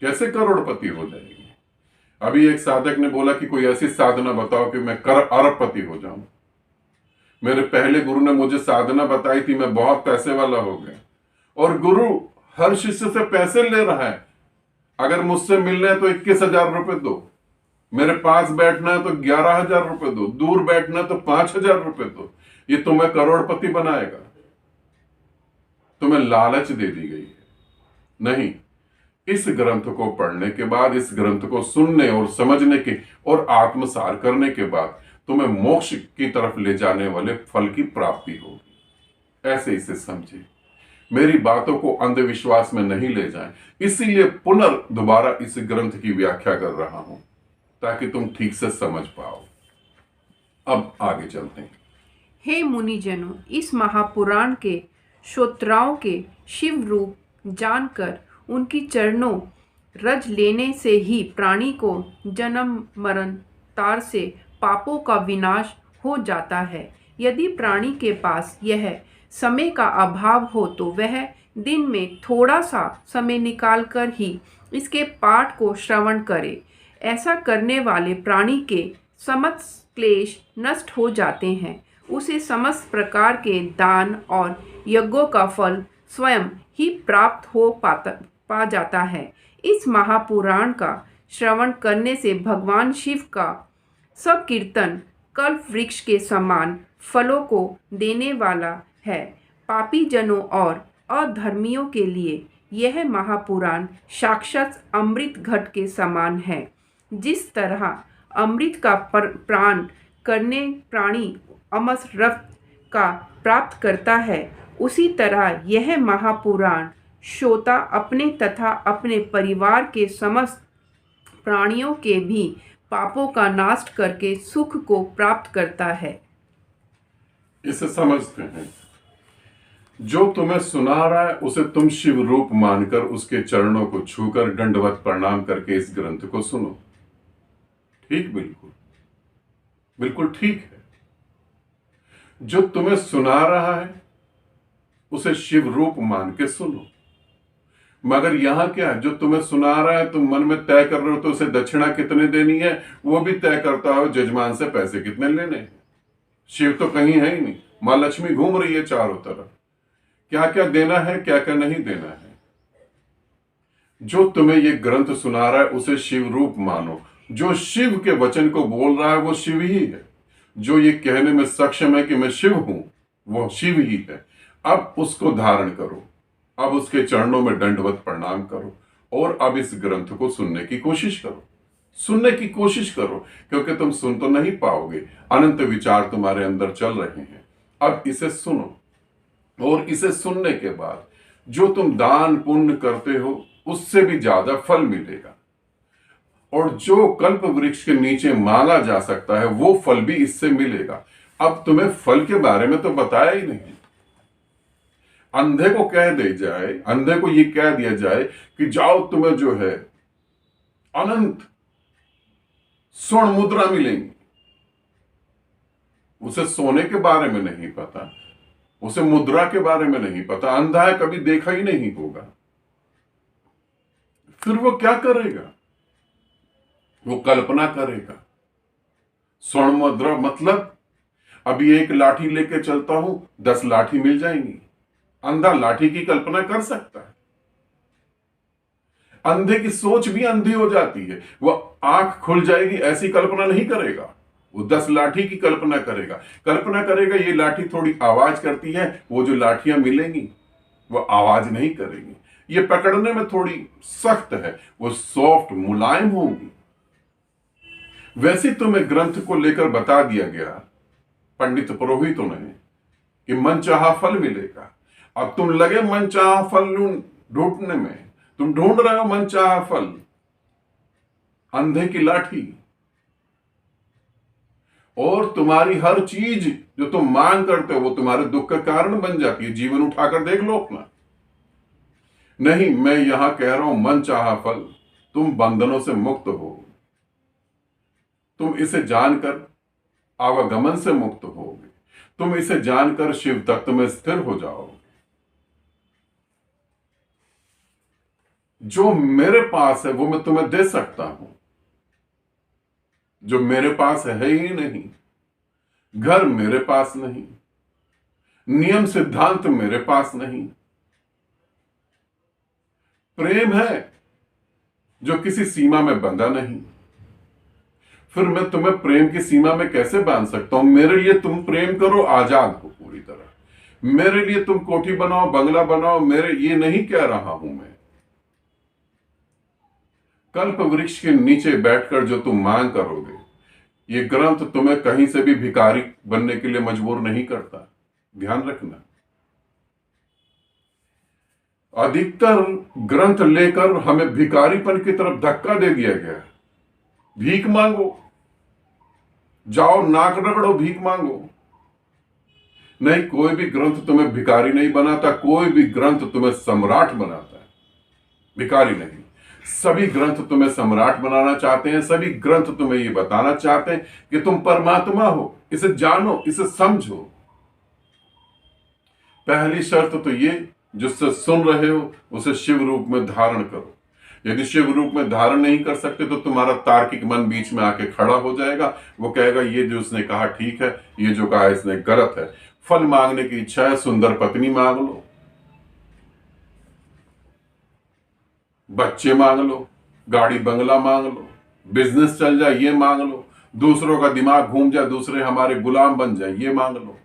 कैसे करोड़पति हो जाएगी? अभी एक साधक ने बोला कि कोई ऐसी साधना बताओ कि मैं कर अरबपति हो जाऊं। मेरे पहले गुरु ने मुझे साधना बताई थी, मैं बहुत पैसे वाला हो गया। और गुरु हर शिष्य से पैसे ले रहा है। अगर मुझसे मिलना है तो 21,000 रुपए दो, मेरे पास बैठना है तो 11,000 रुपए दो, दूर बैठना है तो 5,000 रुपए दो। ये तुम्हें करोड़पति बनाएगा? तुम्हें लालच दे दी गई है। नहीं, इस ग्रंथ को पढ़ने के बाद, इस ग्रंथ को सुनने और समझने के और आत्मसार करने के बाद तुम्हें मोक्ष की तरफ ले जाने वाले फल की प्राप्ति होगी। ऐसे इसे समझे। मेरी बातों को अंधविश्वास में नहीं ले जाएं। इसीलिए दोबारा इस ग्रंथ की व्याख्या कर रहा हूं ताकि तुम ठीक से समझ पाओ। अब आगे चलते हैं। हे मुनिजनों, इस महापुराण के श्रोताओं के शिव रूप जानकर उनकी चरणों रज लेने से ही प्राणी को जन्म मरण तार से पापों का विनाश हो जाता है। यदि प्राणी के पास यह समय का अभाव हो तो वह दिन में थोड़ा सा समय निकालकर ही इसके पाठ को श्रवण करे। ऐसा करने वाले प्राणी के समस्त क्लेश नष्ट हो जाते हैं। उसे समस्त प्रकार के दान और यज्ञों का फल स्वयं ही प्राप्त हो पा जाता है। इस महापुराण का श्रवण करने से भगवान शिव का संकीर्तन कल्प वृक्ष के समान फलों को देने वाला है। पापी जनों और अधर्मियों के लिए यह महापुराण साक्षात अमृत घट के समान है। जिस तरह अमृत का प्राण करने प्राणी अमर रस का प्राप्त करता है, उसी तरह यह महापुराण श्रोता अपने तथा अपने परिवार के समस्त प्राणियों के भी पापों का नाश करके सुख को प्राप्त करता है। इसे समझते हैं। जो तुम्हें सुना रहा है उसे तुम शिव रूप मानकर उसके चरणों को छूकर दंडवत प्रणाम करके इस ग्रंथ को सुनो। ठीक, बिल्कुल बिल्कुल ठीक है। जो तुम्हें सुना रहा है उसे शिव रूप मान के सुनो। मगर यहां क्या है, जो तुम्हें सुना रहा है तुम मन में तय कर रहे हो तो उसे दक्षिणा कितने देनी है वो भी तय करता हो, जजमान से पैसे कितने लेने हैं। शिव तो कहीं है ही नहीं, मां लक्ष्मी घूम रही है चारों तरफ। क्या क्या देना है, क्या क्या नहीं देना है। जो तुम्हें ये ग्रंथ सुना रहा है उसे शिव रूप मानो। जो शिव के वचन को बोल रहा है वो शिव ही है। जो ये कहने में सक्षम है कि मैं शिव हूं वो शिव ही है। अब उसको धारण करो, अब उसके चरणों में दंडवत प्रणाम करो और अब इस ग्रंथ को सुनने की कोशिश करो। सुनने की कोशिश करो, क्योंकि तुम सुन तो नहीं पाओगे, अनंत विचार तुम्हारे अंदर चल रहे हैं। अब इसे सुनो और इसे सुनने के बाद जो तुम दान पुण्य करते हो उससे भी ज्यादा फल मिलेगा। और जो कल्प वृक्ष के नीचे मांगा जा सकता है वो फल भी इससे मिलेगा। अब तुम्हें फल के बारे में तो बताया ही नहीं। अंधे को कह दे जाए, अंधे को ये कह दिया जाए कि जाओ तुम्हें जो है अनंत स्वर्ण मुद्रा मिलेंगी। उसे सोने के बारे में नहीं पता, उसे मुद्रा के बारे में नहीं पता, अंधा है, कभी देखा ही नहीं होगा। फिर वो क्या करेगा? वो कल्पना करेगा। स्वर्ण मुद्रा मतलब अभी एक लाठी लेके चलता हूं 10 लाठी मिल जाएंगी। अंधा लाठी की कल्पना कर सकता है। अंधे की सोच भी अंधी हो जाती है। वो आंख खुल जाएगी ऐसी कल्पना नहीं करेगा, वो 10 लाठी की कल्पना करेगा। कल्पना करेगा ये लाठी थोड़ी आवाज करती है, वो जो लाठियां मिलेंगी वो आवाज नहीं करेगी। ये पकड़ने में थोड़ी सख्त है, वो सॉफ्ट मुलायम होंगी। वैसे तुम्हें ग्रंथ को लेकर बता दिया गया पंडित पुरोहितों ने कि मनचाहा फल मिलेगा। अब तुम लगे मनचाहा फल ढूंढने में, तुम ढूंढ रहे हो मनचाहा फल, अंधे की लाठी। और तुम्हारी हर चीज जो तुम मांग करते हो वो तुम्हारे दुख का कारण बन जाती है। जीवन उठाकर देख लो अपना। नहीं, मैं यहां कह रहा हूं मनचाहा फल, तुम बंधनों से मुक्त हो। तुम इसे जानकर आवागमन से मुक्त होगे। तुम इसे जानकर शिव तत्व में स्थिर हो जाओगे। जो मेरे पास है वो मैं तुम्हें दे सकता हूं, जो मेरे पास है ही नहीं। घर मेरे पास नहीं, नियम सिद्धांत मेरे पास नहीं। प्रेम है जो किसी सीमा में बंधा नहीं। फिर मैं तुम्हें प्रेम की सीमा में कैसे बांध सकता हूं? मेरे लिए तुम प्रेम करो, आजाद हो पूरी तरह। मेरे लिए तुम कोठी बनाओ, बंगला बनाओ, मेरे ये नहीं कह रहा हूं मैं। कल्प वृक्ष के नीचे बैठकर जो तुम मांग करोगे, ये ग्रंथ तुम्हें कहीं से भी भिखारी बनने के लिए मजबूर नहीं करता, ध्यान रखना। अधिकतर ग्रंथ लेकर हमें भिखारीपन की तरफ धक्का दे दिया गया। भीख मांगो, जाओ नाक रगड़ो, भीख मांगो। नहीं, कोई भी ग्रंथ तुम्हें भिखारी नहीं बनाता, कोई भी ग्रंथ तुम्हें सम्राट बनाता है, भिखारी नहीं। सभी ग्रंथ तुम्हें सम्राट बनाना चाहते हैं, सभी ग्रंथ तुम्हें ये बताना चाहते हैं कि तुम परमात्मा हो। इसे जानो, इसे समझो। पहली शर्त तो ये, जिससे सुन रहे हो उसे शिव रूप में धारण करो। यदि शिव रूप में धारण नहीं कर सकते तो तुम्हारा तार्किक मन बीच में आके खड़ा हो जाएगा। वो कहेगा ये जो उसने कहा ठीक है, ये जो कहा इसने गलत है। फल मांगने की इच्छा है, सुंदर पत्नी मांग लो, बच्चे मांग लो, गाड़ी बंगला मांग लो, बिजनेस चल जाए ये मांग लो, दूसरों का दिमाग घूम जाए, दूसरे हमारे गुलाम बन जाए ये मांग लो।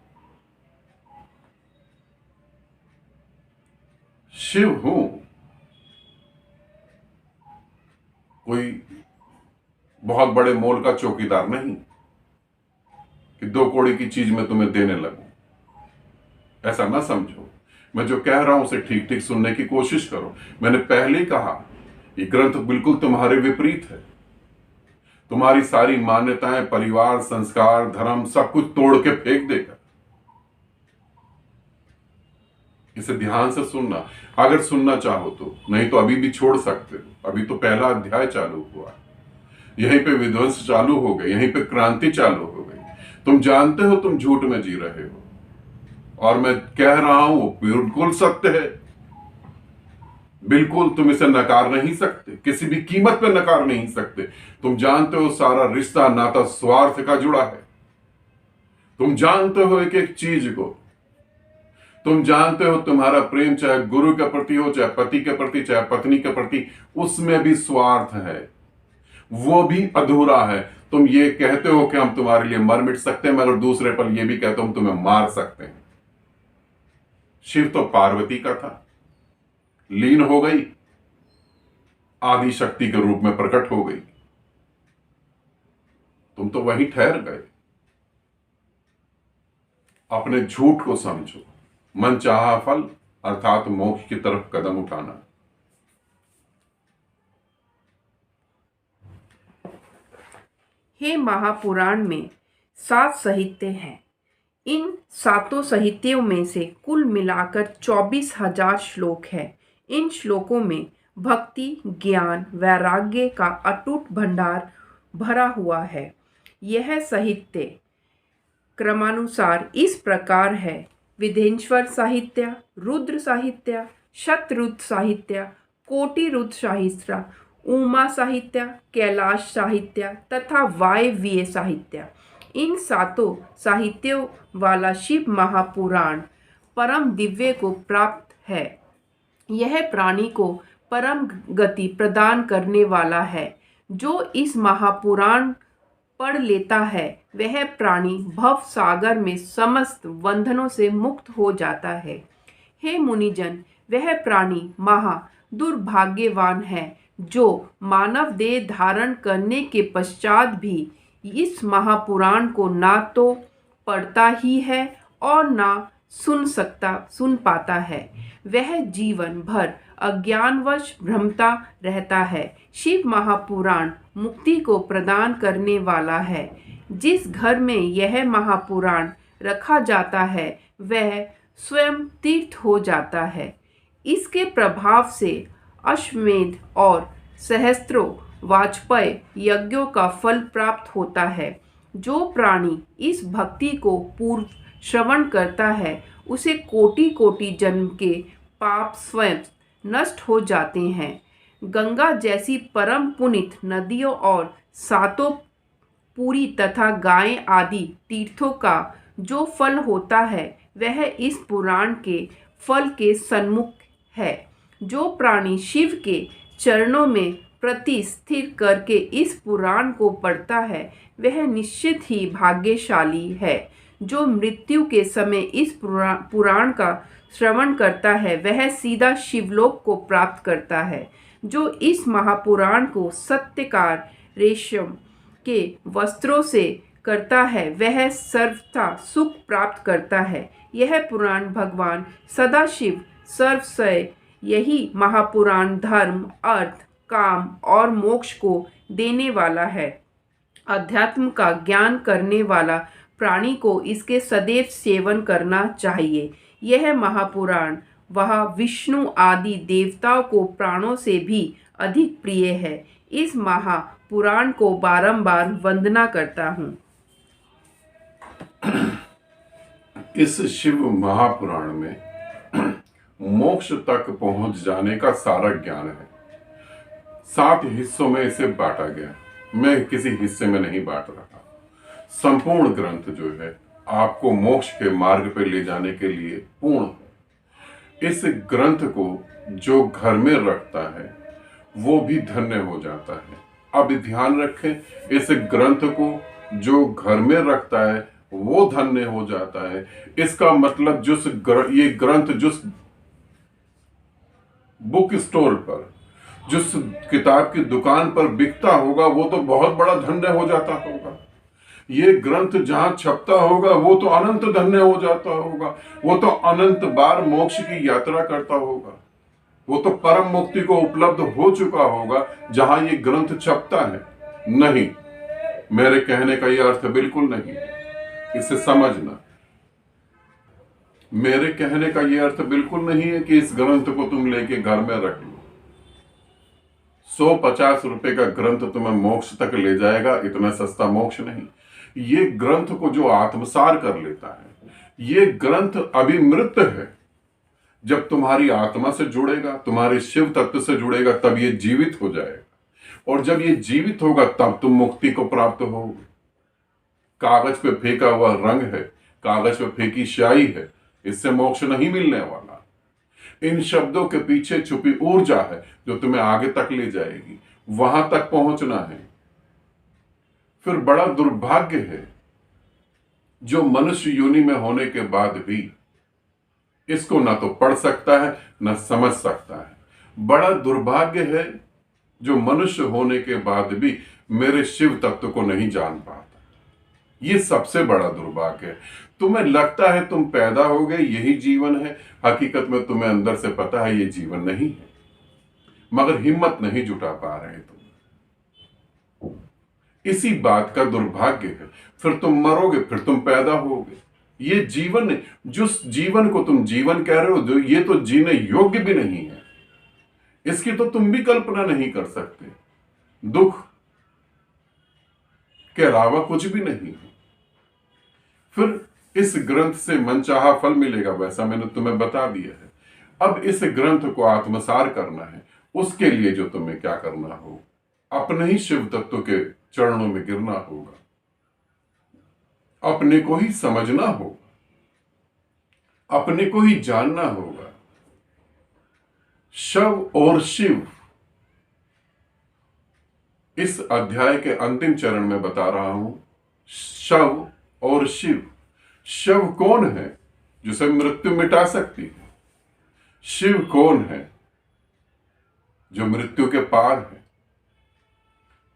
शिव हूं, कोई बहुत बड़े मोल का चौकीदार नहीं कि 2 कौड़ी की चीज में तुम्हें देने लगूं। ऐसा ना समझो। मैं जो कह रहा हूं उसे ठीक ठीक सुनने की कोशिश करो। मैंने पहले ही कहा, ये ग्रंथ बिल्कुल तुम्हारे विपरीत है। तुम्हारी सारी मान्यताएं, परिवार, संस्कार, धर्म सब कुछ तोड़ के फेंक देगा। इसे ध्यान से सुनना, अगर सुनना चाहो तो, नहीं तो अभी भी छोड़ सकते हो। अभी तो पहला अध्याय चालू हुआ, यहीं पे विध्वंस चालू हो गए, यहीं पे क्रांति चालू हो गई। तुम जानते हो तुम झूठ में जी रहे हो, और मैं कह रहा हूं वो बिल्कुल सत्य है। बिल्कुल तुम इसे नकार नहीं सकते, किसी भी कीमत पे नकार नहीं सकते। तुम जानते हो सारा रिश्ता नाता स्वार्थ का जुड़ा है। तुम जानते हो एक एक चीज को। तुम जानते हो तुम्हारा प्रेम चाहे गुरु के प्रति हो, चाहे पति के प्रति, चाहे पत्नी के प्रति, उसमें भी स्वार्थ है, वो भी अधूरा है। तुम ये कहते हो कि हम तुम्हारे लिए मर मिट सकते हैं, मगर दूसरे पल ये भी कहते हो हम तुम्हें मार सकते हैं। शिव तो पार्वती का था, लीन हो गई, आदि शक्ति के रूप में प्रकट हो गई। तुम तो वहीं ठहर गए। अपने झूठ को समझो। मन चाहा फल अर्थात मोक्ष की तरफ कदम उठाना। हे महापुराण में 7 साहित्य हैं। इन 7 साहित्यों में से कुल मिलाकर 24,000 श्लोक हैं। इन श्लोकों में भक्ति, ज्ञान, वैराग्य का अटूट भंडार भरा हुआ है। यह साहित्य क्रमानुसार इस प्रकार है: विधेश्वर साहित्य, रुद्र साहित्य, शतरुद्र साहित्य, कोटिरुद्र साहित्य, उमा साहित्य, कैलाश साहित्य तथा वायव्य साहित्य। इन 7 साहित्यों वाला शिव महापुराण परम दिव्य को प्राप्त है। यह प्राणी को परम गति प्रदान करने वाला है। जो इस महापुराण पढ़ लेता है वह प्राणी भव सागर में समस्त बंधनों से मुक्त हो जाता है। हे मुनिजन, वह प्राणी महा दुर्भाग्यवान है जो मानव देह धारण करने के पश्चात भी इस महापुराण को ना तो पढ़ता ही है और ना सुन पाता है। वह जीवन भर अज्ञानवश भ्रमता रहता है। शिव महापुराण मुक्ति को प्रदान करने वाला है। जिस घर में यह महापुराण रखा जाता है वह स्वयं तीर्थ हो जाता है। इसके प्रभाव से अश्वमेध और सहस्त्रों वाजपेय यज्ञों का फल प्राप्त होता है। जो प्राणी इस भक्ति को पूर्व श्रवण करता है उसे कोटि कोटि जन्म के पाप स्वयं नष्ट हो जाते हैं। गंगा जैसी परम पुनित नदियों और सातों पूरी तथा गायें आदि तीर्थों का जो फल होता है वह इस पुराण के फल के सन्मुख है। जो प्राणी शिव के चरणों में प्रति स्थिर करके इस पुराण को पढ़ता है वह निश्चित ही भाग्यशाली है। जो मृत्यु के समय इस पुराण का श्रवण करता है वह सीधा शिवलोक को प्राप्त करता है। जो इस महापुराण को सत्यकार रेशम के वस्त्रों से करता है वह सर्वथा सुख प्राप्त करता है। यह पुराण भगवान सदाशिव सर्वस्व यही महापुराण धर्म अर्थ काम और मोक्ष को देने वाला है। अध्यात्म का ज्ञान करने वाला प्राणी को इसके सदैव सेवन करना चाहिए। यह महापुराण वह विष्णु आदि देवताओं को प्राणों से भी अधिक प्रिय है। इस महापुराण को बारंबार वंदना करता हूँ। इस शिव महापुराण में मोक्ष तक पहुंच जाने का सारा ज्ञान है। 7 हिस्सों में इसे बांटा गया। मैं किसी हिस्से में नहीं बांट रहा। संपूर्ण ग्रंथ जो है आपको मोक्ष के मार्ग पर ले जाने के लिए पूर्ण है। इस ग्रंथ को जो घर में रखता है वो भी धन्य हो जाता है। अब ध्यान रखें, इस ग्रंथ को जो घर में रखता है वो धन्य हो जाता है। इसका मतलब ये ग्रंथ जिस बुक स्टोर पर, जिस किताब की दुकान पर बिकता होगा वो तो बहुत बड़ा धन्य हो जाता होगा। ये ग्रंथ जहां छपता होगा वो तो अनंत धन्य हो जाता होगा। वो तो अनंत बार मोक्ष की यात्रा करता होगा। वो तो परम मुक्ति को उपलब्ध हो चुका होगा जहां ये ग्रंथ छपता है। नहीं, मेरे कहने का यह अर्थ बिल्कुल नहीं है, इसे समझना। मेरे कहने का यह अर्थ बिल्कुल नहीं है कि इस ग्रंथ को तुम लेके घर में रख लो। 150 रुपए का ग्रंथ तुम्हें मोक्ष तक ले जाएगा, इतना सस्ता मोक्ष नहीं। ये ग्रंथ को जो आत्मसार कर लेता है, ये ग्रंथ अभिमृत है। जब तुम्हारी आत्मा से जुड़ेगा, तुम्हारे शिव तत्व से जुड़ेगा, तब ये जीवित हो जाएगा। और जब ये जीवित होगा तब तुम मुक्ति को प्राप्त होगे। कागज पे फेंका हुआ रंग है, कागज पे फेंकी स्याही है, इससे मोक्ष नहीं मिलने वाला। इन शब्दों के पीछे छुपी ऊर्जा है जो तुम्हें आगे तक ले जाएगी। वहां तक पहुंचना है। फिर बड़ा दुर्भाग्य है जो मनुष्य योनि में होने के बाद भी इसको ना तो पढ़ सकता है ना समझ सकता है। बड़ा दुर्भाग्य है जो मनुष्य होने के बाद भी मेरे शिव तत्व को नहीं जान पाता। ये सबसे बड़ा दुर्भाग्य है। तुम्हें लगता है तुम पैदा हो गए, यही जीवन है। हकीकत में तुम्हें अंदर से पता है ये जीवन नहीं है, मगर हिम्मत नहीं जुटा पा रहे तुम। इसी बात का दुर्भाग्य है। फिर तुम मरोगे, फिर तुम पैदा होगे। ये जीवन, जिस जीवन को तुम जीवन कह रहे हो, ये तो जीने योग्य भी नहीं है। इसकी तो तुम भी कल्पना नहीं कर सकते। दुख के अलावा कुछ भी नहीं है। फिर इस ग्रंथ से मनचाहा फल मिलेगा, वैसा मैंने तुम्हें बता दिया है। अब इस ग्रंथ को आत्मसार करना है। उसके लिए जो तुम्हें क्या करना हो, अपने ही शिव तत्व के चरणों में गिरना होगा, अपने को ही समझना होगा, अपने को ही जानना होगा। शव और शिव, इस अध्याय के अंतिम चरण में बता रहा हूं। शव और शिव। शव कौन है? जिसे मृत्यु मिटा सकती है। शिव कौन है? जो मृत्यु के पार है।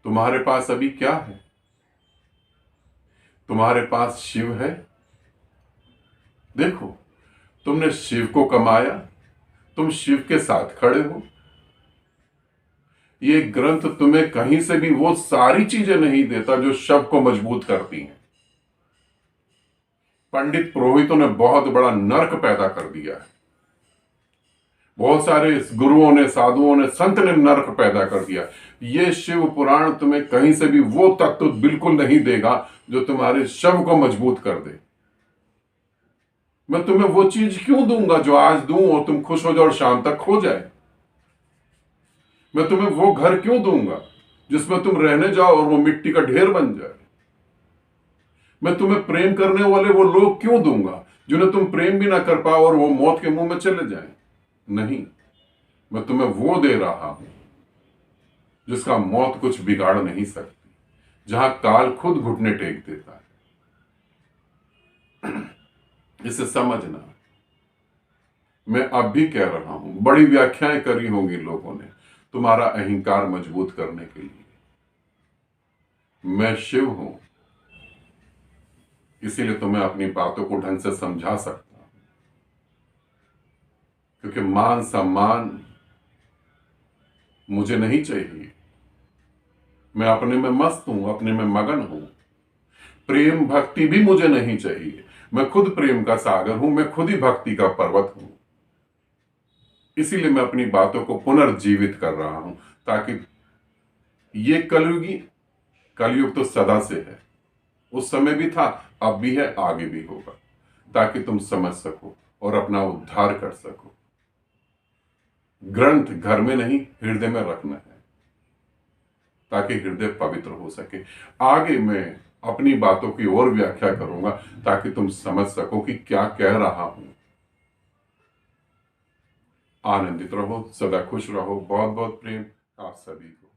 तुम्हारे पास अभी क्या है? तुम्हारे पास शिव है। देखो, तुमने शिव को कमाया, तुम शिव के साथ खड़े हो। ये ग्रंथ तुम्हें कहीं से भी वो सारी चीजें नहीं देता जो शव को मजबूत करती हैं। पंडित पुरोहितों ने बहुत बड़ा नरक पैदा कर दिया है। बहुत सारे गुरुओं ने, साधुओं ने, संत ने नरक पैदा कर दिया। ये शिव पुराण तुम्हें कहीं से भी वो तत्व बिल्कुल नहीं देगा जो तुम्हारे शव को मजबूत कर दे। मैं तुम्हें वो चीज क्यों दूंगा जो आज दूं और तुम खुश हो जाओ और शाम तक खो जाए? मैं तुम्हें वो घर क्यों दूंगा जिसमें तुम रहने जाओ और वो मिट्टी का ढेर बन जाए? मैं तुम्हें प्रेम करने वाले वो लोग क्यों दूंगा जिन्हें तुम प्रेम भी ना कर पाओ और वो मौत के मुंह में चले जाएं? नहीं, मैं तुम्हें वो दे रहा हूं जिसका मौत कुछ बिगाड़ नहीं सकती, जहां काल खुद घुटने टेक देता है। इसे समझना। मैं अब भी कह रहा हूं, बड़ी व्याख्याएं करी होंगी लोगों ने तुम्हारा अहंकार मजबूत करने के लिए। मैं शिव हूं, इसीलिए तुम्हें अपनी बातों को ढंग से समझा सकता हूं, क्योंकि मान सम्मान मुझे नहीं चाहिए। मैं अपने में मस्त हूं, अपने में मगन हूं। प्रेम भक्ति भी मुझे नहीं चाहिए। मैं खुद प्रेम का सागर हूं, मैं खुद ही भक्ति का पर्वत हूं। इसीलिए मैं अपनी बातों को पुनर्जीवित कर रहा हूं, ताकि ये कलयुग तो सदा से है, उस समय भी था, अब भी है, आगे भी होगा, ताकि तुम समझ सको और अपना उद्धार कर सको। ग्रंथ घर में नहीं, हृदय में रखना है, ताकि हृदय पवित्र हो सके। आगे मैं अपनी बातों की और व्याख्या करूंगा, ताकि तुम समझ सको कि क्या कह रहा हूं। आनंदित रहो, सदा खुश रहो। बहुत बहुत प्रेम आप सभी को।